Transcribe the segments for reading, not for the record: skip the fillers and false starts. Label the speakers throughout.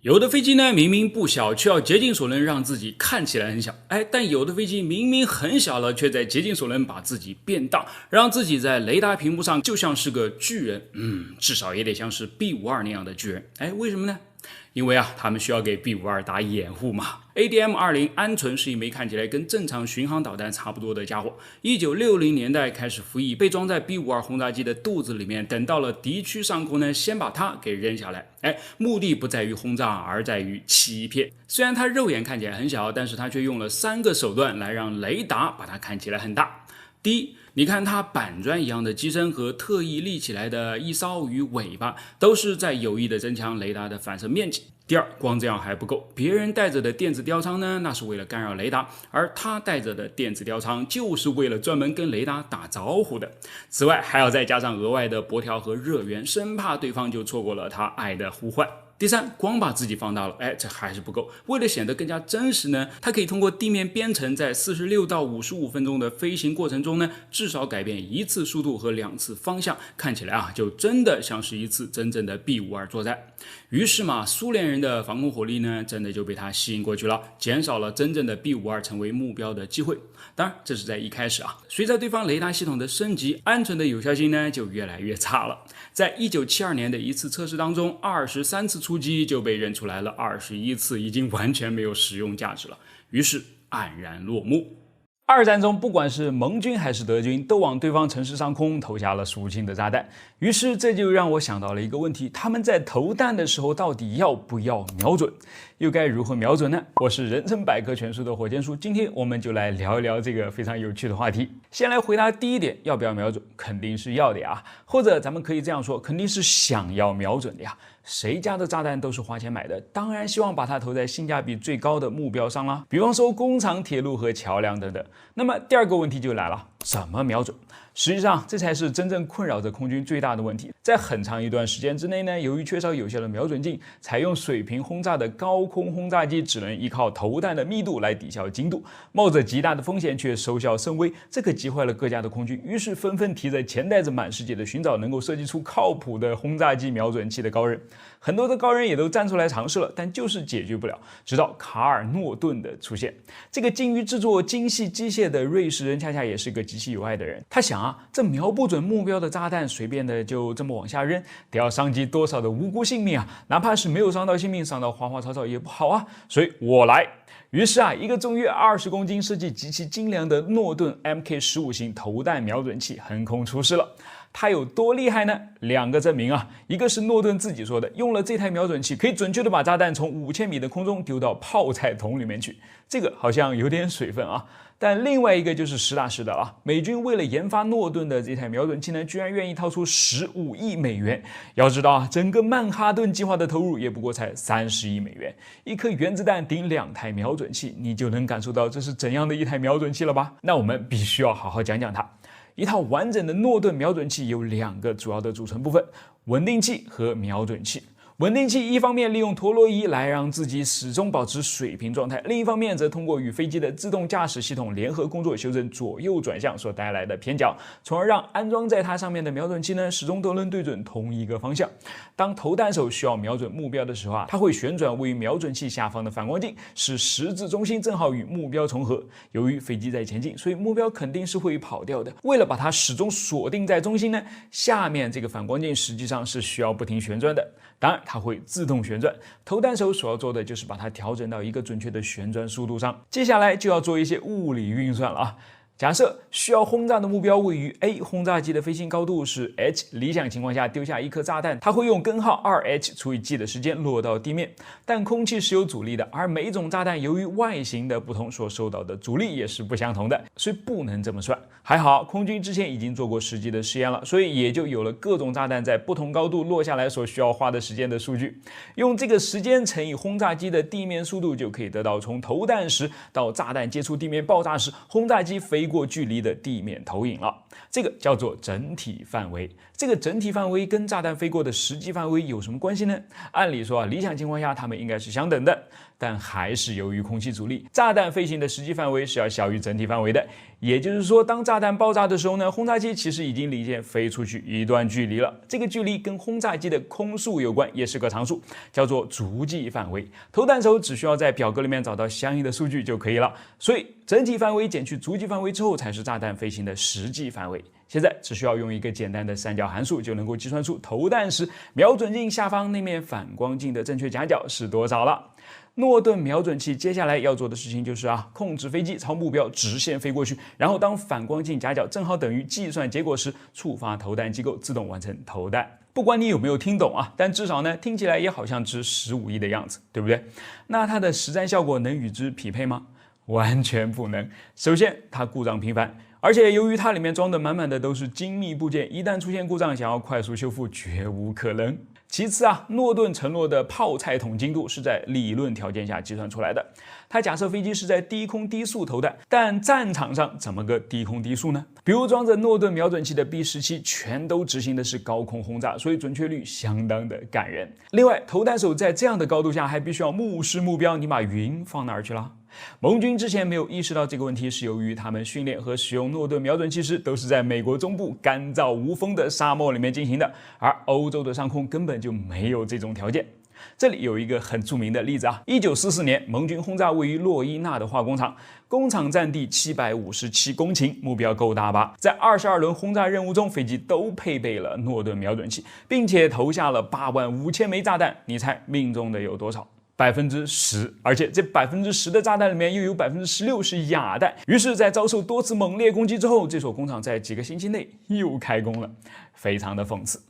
Speaker 1: 有的飞机呢明明不小，却要竭尽所能让自己看起来很小，但有的飞机明明很小了，却在竭尽所能把自己变大，让自己在雷达屏幕上就像是个巨人，至少也得像是 B-52那样的巨人。为什么呢？因为他们需要给 B-52打掩护嘛。ADM-20 鹌鹑是一枚看起来跟正常巡航导弹差不多的家伙，1960年代开始服役，被装在 B-52轰炸机的肚子里面，等到了敌区上空呢，先把它给扔下来。目的不在于轰炸，而在于欺骗。虽然它肉眼看起来很小，但是它却用了3个手段来让雷达把它看起来很大。第一，你看它板砖一样的机身和特意立起来的翼梢与尾巴，都是在有意的增强雷达的反射面积。第二，光这样还不够，别人带着的电子吊舱呢，那是为了干扰雷达，而他带着的电子吊舱就是为了专门跟雷达打招呼的。此外，还要再加上额外的拨条和热源，生怕对方就错过了他爱的呼唤。第三，光把自己放大了，这还是不够。为了显得更加真实呢，它可以通过地面编程，在46到55分钟的飞行过程中呢，至少改变1次速度和2次方向，看起来就真的像是一次真正的 B-52作战。于是嘛，苏联人的防空火力呢，真的就被它吸引过去了，减少了真正的 B-52成为目标的机会。当然，这是在一开始随着对方雷达系统的升级，鹌鹑的有效性呢就越来越差了。在1972年的一次测试当中，23次出击就被认出来了21次，已经完全没有实用价值了，于是黯然落幕。二战中，不管是盟军还是德军，都往对方城市上空投下了数氢的炸弹。于是这就让我想到了一个问题：他们在投弹的时候到底要不要瞄准？又该如何瞄准呢？我是人生百科全书的火箭叔，今天我们就来聊一聊这个非常有趣的话题。先来回答第一点，要不要瞄准？肯定是要的呀，或者咱们可以这样说，肯定是想要瞄准的呀。谁家的炸弹都是花钱买的，当然希望把它投在性价比最高的目标上啦，比方说工厂、铁路和桥梁等等。那么第二个问题就来了，怎么瞄准？实际上，这才是真正困扰着空军最大的问题。在很长一段时间之内呢，由于缺少有效的瞄准镜，采用水平轰炸的高空轰炸机只能依靠投弹的密度来抵消精度，冒着极大的风险却收效甚微，这可急坏了各家的空军，于是纷纷提着钱袋子满世界的寻找能够设计出靠谱的轰炸机瞄准器的高人。很多的高人也都站出来尝试了，但就是解决不了。直到卡尔诺顿的出现，这个精于制作精细机械的瑞士人，恰恰也是个极其有爱的人。他想这瞄不准目标的炸弹，随便的就这么往下扔，得要伤及多少的无辜性命哪怕是没有伤到性命，伤到花花草草也不好所以我来。于是一个重约20公斤、设计极其精良的诺顿 Mk15型投弹瞄准器横空出世了。它有多厉害呢？2个证明一个是诺顿自己说的，用了这台瞄准器可以准确的把炸弹从5000米的空中丢到泡菜桶里面去，这个好像有点水分但另外一个就是实打实的美军为了研发诺顿的这台瞄准器呢，居然愿意掏出15亿美元。要知道整个曼哈顿计划的投入也不过才30亿美元，一颗原子弹顶2台瞄准器，你就能感受到这是怎样的一台瞄准器了吧？那我们必须要好好讲讲它。一套完整的诺顿瞄准器有2个主要的组成部分：稳定器和瞄准器。稳定器一方面利用陀螺仪来让自己始终保持水平状态，另一方面则通过与飞机的自动驾驶系统联合工作，修正左右转向所带来的偏角，从而让安装在它上面的瞄准器呢始终都能对准同一个方向。当投弹手需要瞄准目标的时候它会旋转位于瞄准器下方的反光镜，使十字中心正好与目标重合。由于飞机在前进，所以目标肯定是会跑掉的。为了把它始终锁定在中心呢，下面这个反光镜实际上是需要不停旋转的。当然它会自动旋转，投弹手所要做的就是把它调整到一个准确的旋转速度上。接下来就要做一些物理运算了假设需要轰炸的目标位于 A， 轰炸机的飞行高度是 h， 理想情况下丢下一颗炸弹，它会用根号 2h 除以 g 的时间落到地面。但空气是有阻力的，而每一种炸弹由于外形的不同所受到的阻力也是不相同的，所以不能这么算。还好空军之前已经做过实际的实验了，所以也就有了各种炸弹在不同高度落下来所需要花的时间的数据。用这个时间乘以轰炸机的地面速度，就可以得到从投弹时到炸弹接触地面爆炸时，轰炸机飞过距离的地面投影了。这个叫做整体范围。这个整体范围跟炸弹飞过的实际范围有什么关系呢？按理说理想情况下它们应该是相等的，但还是由于空气阻力，炸弹飞行的实际范围是要小于整体范围的。也就是说，当炸弹爆炸的时候呢，轰炸机其实已经离舰飞出去一段距离了。这个距离跟轰炸机的空数有关，也是个常数，叫做足迹范围。投弹手只需要在表格里面找到相应的数据就可以了。所以整体范围减去足迹范围之后，才是炸弹飞行的实际范围。现在只需要用一个简单的三角函数就能够计算出投弹时瞄准镜下方那面反光镜的正确夹角是多少了。诺顿瞄准器接下来要做的事情就是控制飞机朝目标直线飞过去，然后当反光镜夹角正好等于计算结果时，触发投弹机构自动完成投弹。不管你有没有听懂但至少呢听起来也好像值15亿的样子，对不对？那它的实战效果能与之匹配吗？完全不能。首先，它故障频繁，而且由于它里面装的满满的都是精密部件，一旦出现故障，想要快速修复绝无可能。其次诺顿承诺的泡菜桶精度是在理论条件下计算出来的。他假设飞机是在低空低速投弹，但战场上怎么个低空低速呢？比如装着诺顿瞄准器的 B-17全都执行的是高空轰炸，所以准确率相当的感人。另外，投弹手在这样的高度下还必须要目视目标，你把云放哪儿去了？盟军之前没有意识到这个问题，是由于他们训练和使用诺顿瞄准器时都是在美国中部干燥无风的沙漠里面进行的，而欧洲的上空根本就没有这种条件。这里有一个很著名的例子1944年，盟军轰炸位于洛伊纳的化工厂，工厂占地757公顷，目标够大吧？在22轮轰炸任务中，飞机都配备了诺顿瞄准器，并且投下了85000枚炸弹，你猜命中的有多少？10%，而且这10%的炸弹里面又有16%是哑弹。于是，在遭受多次猛烈攻击之后，这所工厂在几个星期内又开工了，非常的讽刺。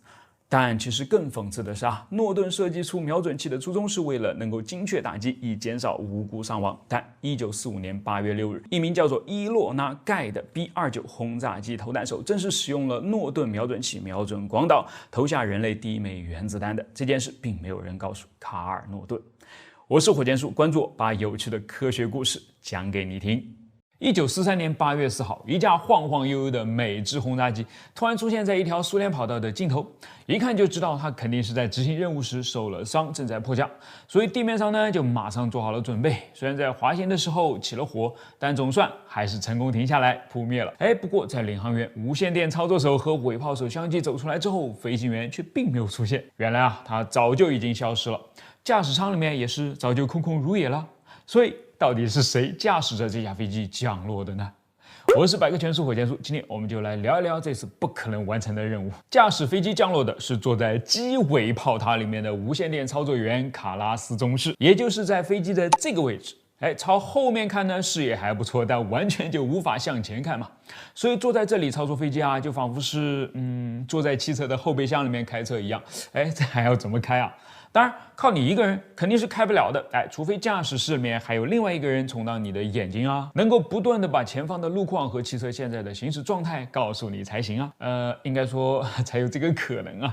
Speaker 1: 但其实更讽刺的是诺顿设计出瞄准器的初衷是为了能够精确打击，以减少无辜伤亡。但1945年8月6日，一名叫做伊洛纳·盖的 B-29轰炸机投弹手正式使用了诺顿瞄准器瞄准广岛，投下人类第一枚原子弹的这件事，并没有人告诉卡尔·诺顿。我是火箭叔，关注我，把有趣的科学故事讲给你听。1943年8月4号，一架晃晃悠悠的美制轰炸机突然出现在一条苏联跑道的尽头，一看就知道它肯定是在执行任务时受了伤，正在迫降，所以地面上呢就马上做好了准备。虽然在滑行的时候起了火，但总算还是成功停下来扑灭了。不过在领航员、无线电操作手和尾炮手相继走出来之后，飞行员却并没有出现。原来他早就已经消失了，驾驶舱里面也是早就空空如也了。所以到底是谁驾驶着这架飞机降落的呢？我是百科全书火箭叔，今天我们就来聊一聊这次不可能完成的任务。驾驶飞机降落的是坐在机尾炮塔里面的无线电操作员卡拉斯中士，也就是在飞机的这个位置。朝后面看呢，视野还不错，但完全就无法向前看嘛。所以坐在这里操作飞机就仿佛是坐在汽车的后备箱里面开车一样。这还要怎么开当然，靠你一个人肯定是开不了的，除非驾驶室里面还有另外一个人充当你的眼睛能够不断的把前方的路况和汽车现在的行驶状态告诉你才行应该说才有这个可能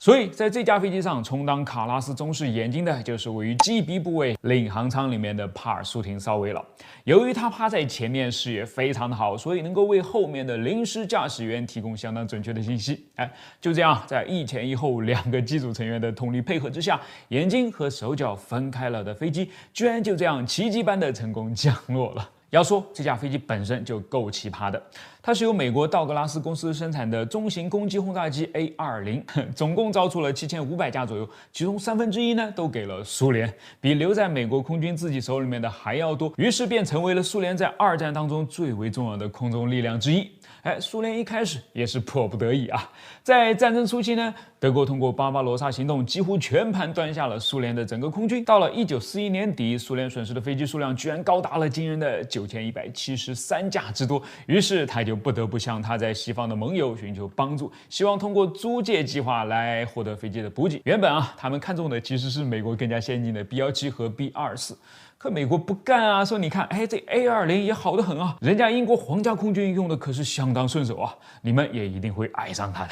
Speaker 1: 所以在这架飞机上充当卡拉斯中士眼睛的就是位于机鼻部位领航舱里面的帕尔苏廷少尉了。由于他趴在前面，视野非常的好，所以能够为后面的临时驾驶员提供相当准确的信息。就这样，在一前一后2个机组成员的通力配合之下，眼睛和手脚分开了的飞机，居然就这样奇迹般的成功降落了。要说这架飞机本身就够奇葩的，它是由美国道格拉斯公司生产的中型攻击轰炸机 A-20， 总共造出了7500架左右，其中1/3呢都给了苏联，比留在美国空军自己手里面的还要多，于是便成为了苏联在2战当中最为重要的空中力量之一。苏联一开始也是迫不得已在战争初期呢，德国通过巴巴罗萨行动几乎全盘端下了苏联的整个空军。到了1941年底，苏联损失的飞机数量居然高达了惊人的9173架之多，于是他就不得不向他在西方的盟友寻求帮助，希望通过租借计划来获得飞机的补给。原本他们看中的其实是美国更加先进的 B-17和 B-24。可美国不干说你看，这 A-20也好得很人家英国皇家空军用的可是相当顺手你们也一定会爱上它的。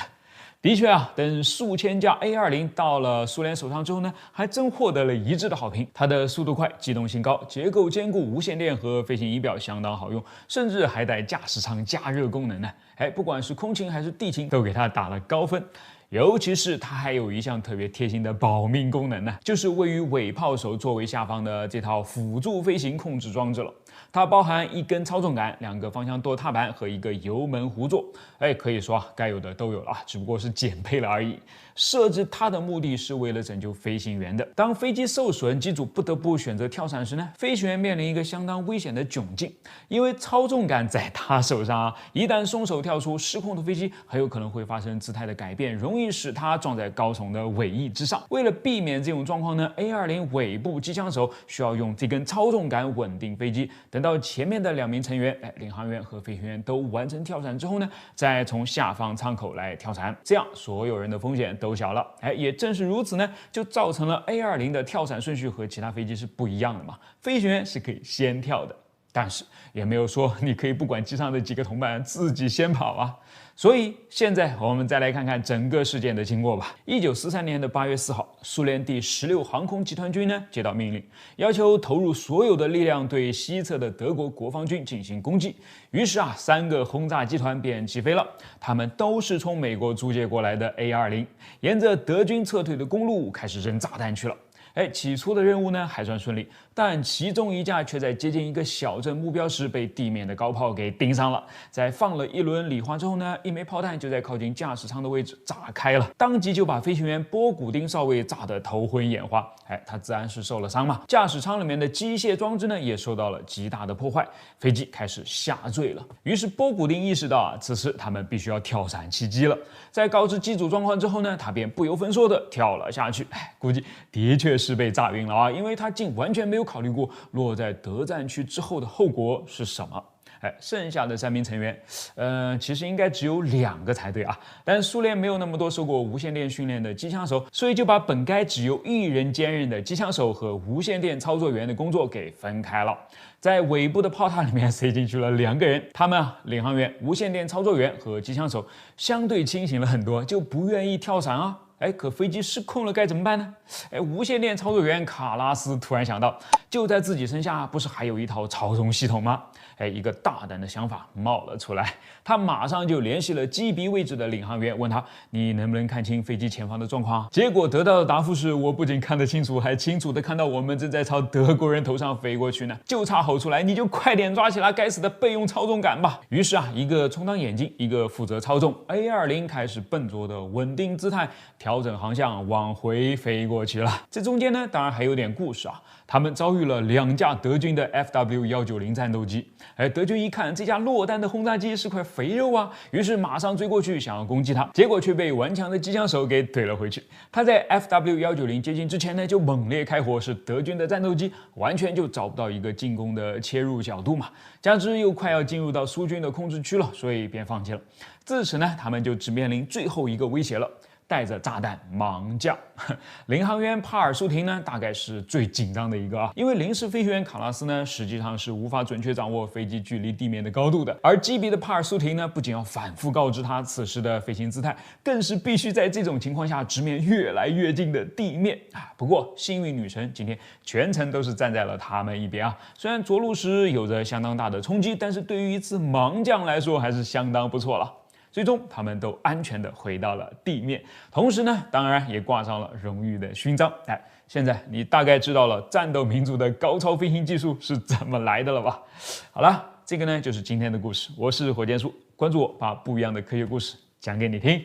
Speaker 1: 的确等数千架 A-20到了苏联手上之后呢，还真获得了一致的好评。它的速度快、机动性高、结构坚固、无线电和飞行仪表相当好用，甚至还带驾驶舱加热功能呢。不管是空勤还是地勤，都给它打了高分。尤其是它还有一项特别贴心的保命功能呢，就是位于尾炮手座位下方的这套辅助飞行控制装置了。它包含一根操纵杆、2个方向舵踏板和一个油门弧座。可以说该有的都有了，只不过是减配了而已。设置它的目的是为了拯救飞行员的。当飞机受损，机组不得不选择跳伞时呢，飞行员面临一个相当危险的窘境，因为操纵杆在他手上一旦松手跳出，失控的飞机很有可能会发生姿态的改变，容易使它撞在高耸的尾翼之上。为了避免这种状况呢 ，A-20 尾部机枪手需要用这根操纵杆稳定飞机，等到前面的2名成员，领航员和飞行员都完成跳伞之后呢，再从下方舱口来跳伞，这样所有人的风险都小了。也正是如此呢，就造成了 A-20 的跳伞顺序和其他飞机是不一样的嘛，飞行员是可以先跳的。但是也没有说你可以不管机上的几个同伴自己先跑啊。所以现在我们再来看看整个事件的经过吧。1943年的8月4号，苏联第16航空集团军呢接到命令，要求投入所有的力量对西侧的德国国防军进行攻击。于是3个轰炸机团便起飞了，他们都是从美国租借过来的 A-20，沿着德军撤退的公路开始扔炸弹去了。起初的任务呢还算顺利，但其中一架却在接近一个小镇目标时被地面的高炮给盯上了。在放了一轮礼花之后呢，一枚炮弹就在靠近驾驶舱的位置炸开了，当即就把飞行员波古丁少尉炸得头昏眼花。他自然是受了伤嘛。驾驶舱里面的机械装置呢也受到了极大的破坏，飞机开始下坠了。于是波古丁意识到此时他们必须要跳伞弃机了。在告知机组状况之后呢，他便不由分说的跳了下去。估计的确是被炸晕了因为他竟完全没有考虑过落在德战区之后的后果是什么。剩下的3名成员，其实应该只有2个才对啊。但苏联没有那么多受过无线电训练的机枪手，所以就把本该只由1人兼任的机枪手和无线电操作员的工作给分开了。在尾部的炮塔里面塞进去了2个人，他们领航员、无线电操作员和机枪手相对清醒了很多，就不愿意跳伞啊。可飞机失控了该怎么办呢？无线电操作员卡拉斯突然想到，就在自己身下不是还有一套操纵系统吗？一个大胆的想法冒了出来，他马上就联系了机鼻位置的领航员，问他你能不能看清飞机前方的状况？结果得到的答复是，我不仅看得清楚，还清楚的看到我们正在朝德国人头上飞过去呢，就差吼出来你就快点抓起来该死的备用操纵杆吧。于是一个充当眼睛，一个负责操纵， A-20 开始笨拙的稳定姿态，调整航向往回飞过去了。这中间呢当然还有点故事他们遭遇了2架德军的 FW-190 战斗机。德军一看这架落单的轰炸机是块肥肉于是马上追过去想要攻击它，结果却被顽强的机枪手给怼了回去。他在 FW-190 接近之前呢就猛烈开火，使德军的战斗机完全就找不到一个进攻的切入角度嘛，加之又快要进入到苏军的控制区了，所以便放弃了。自此呢他们就只面临最后一个威胁了，带着炸弹盲降。领航员帕尔舒廷呢，大概是最紧张的一个因为临时飞行员卡拉斯呢，实际上是无法准确掌握飞机距离地面的高度的，而机鼻的帕尔舒廷呢，不仅要反复告知他此时的飞行姿态，更是必须在这种情况下直面越来越近的地面不过幸运女神今天全程都是站在了他们一边虽然着陆时有着相当大的冲击，但是对于一次盲降来说还是相当不错了。最终他们都安全地回到了地面，同时呢当然也挂上了荣誉的勋章。现在你大概知道了战斗民族的高超飞行技术是怎么来的了吧？好了，这个呢就是今天的故事，我是火箭叔，关注我，把不一样的科学故事讲给你听。